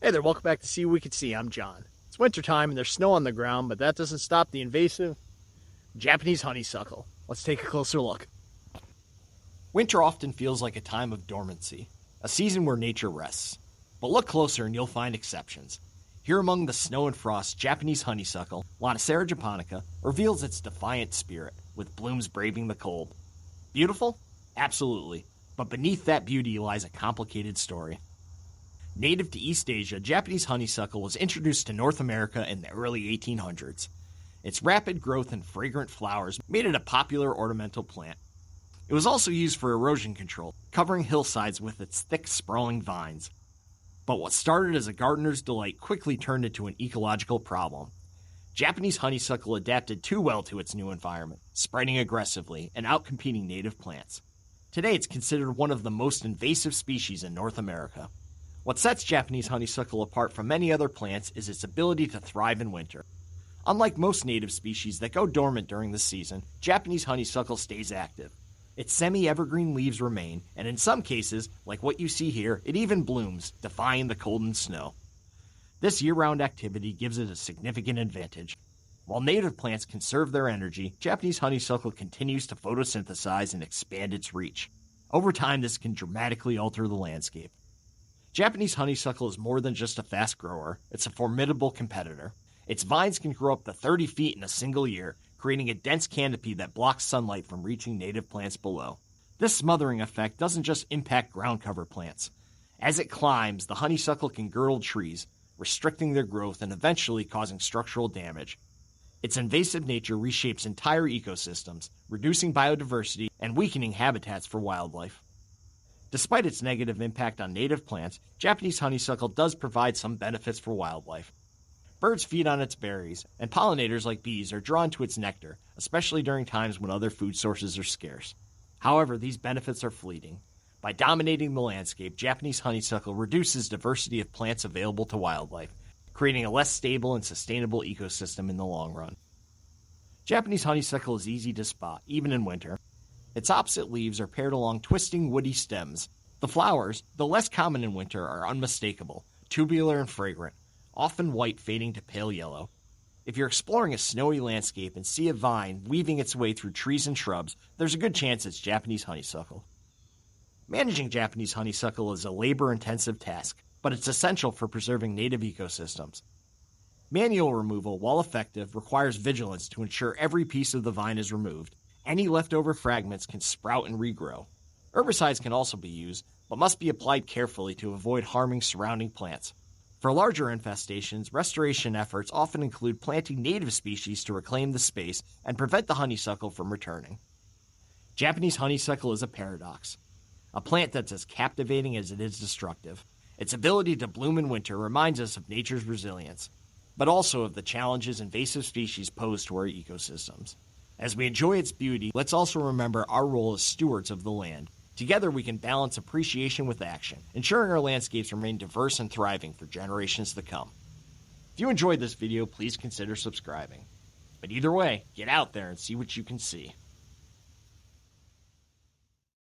Hey there, welcome back to See What We Can See. I'm John. It's wintertime and there's snow on the ground, but that doesn't stop the invasive Japanese honeysuckle. Let's take a closer look. Winter often feels like a time of dormancy, a season where nature rests. But look closer and you'll find exceptions. Here among the snow and frost, Japanese honeysuckle, Lonicera japonica, reveals its defiant spirit, with blooms braving the cold. Beautiful? Absolutely. But beneath that beauty lies a complicated story. Native to East Asia, Japanese honeysuckle was introduced to North America in the early 1800s. Its rapid growth and fragrant flowers made it a popular ornamental plant. It was also used for erosion control, covering hillsides with its thick, sprawling vines. But what started as a gardener's delight quickly turned into an ecological problem. Japanese honeysuckle adapted too well to its new environment, spreading aggressively and outcompeting native plants. Today, it's considered one of the most invasive species in North America. What sets Japanese honeysuckle apart from many other plants is its ability to thrive in winter. Unlike most native species that go dormant during the season, Japanese honeysuckle stays active. Its semi-evergreen leaves remain, and in some cases, like what you see here, it even blooms, defying the cold and snow. This year-round activity gives it a significant advantage. While native plants conserve their energy, Japanese honeysuckle continues to photosynthesize and expand its reach. Over time, this can dramatically alter the landscape. Japanese honeysuckle is more than just a fast grower, it's a formidable competitor. Its vines can grow up to 30 feet in a single year, creating a dense canopy that blocks sunlight from reaching native plants below. This smothering effect doesn't just impact ground cover plants. As it climbs, the honeysuckle can girdle trees, restricting their growth and eventually causing structural damage. Its invasive nature reshapes entire ecosystems, reducing biodiversity and weakening habitats for wildlife. Despite its negative impact on native plants, Japanese honeysuckle does provide some benefits for wildlife. Birds feed on its berries, and pollinators like bees are drawn to its nectar, especially during times when other food sources are scarce. However, these benefits are fleeting. By dominating the landscape, Japanese honeysuckle reduces diversity of plants available to wildlife, creating a less stable and sustainable ecosystem in the long run. Japanese honeysuckle is easy to spot, even in winter. Its opposite leaves are paired along twisting woody stems. The flowers, though less common in winter, are unmistakable, tubular and fragrant, often white fading to pale yellow. If you're exploring a snowy landscape and see a vine weaving its way through trees and shrubs, there's a good chance it's Japanese honeysuckle. Managing Japanese honeysuckle is a labor-intensive task, but it's essential for preserving native ecosystems. Manual removal, while effective, requires vigilance to ensure every piece of the vine is removed. Any leftover fragments can sprout and regrow. Herbicides can also be used, but must be applied carefully to avoid harming surrounding plants. For larger infestations, restoration efforts often include planting native species to reclaim the space and prevent the honeysuckle from returning. Japanese honeysuckle is a paradox, a plant that's as captivating as it is destructive. Its ability to bloom in winter reminds us of nature's resilience, but also of the challenges invasive species pose to our ecosystems. As we enjoy its beauty, let's also remember our role as stewards of the land. Together we can balance appreciation with action, ensuring our landscapes remain diverse and thriving for generations to come. If you enjoyed this video, please consider subscribing. But either way, get out there and see what you can see.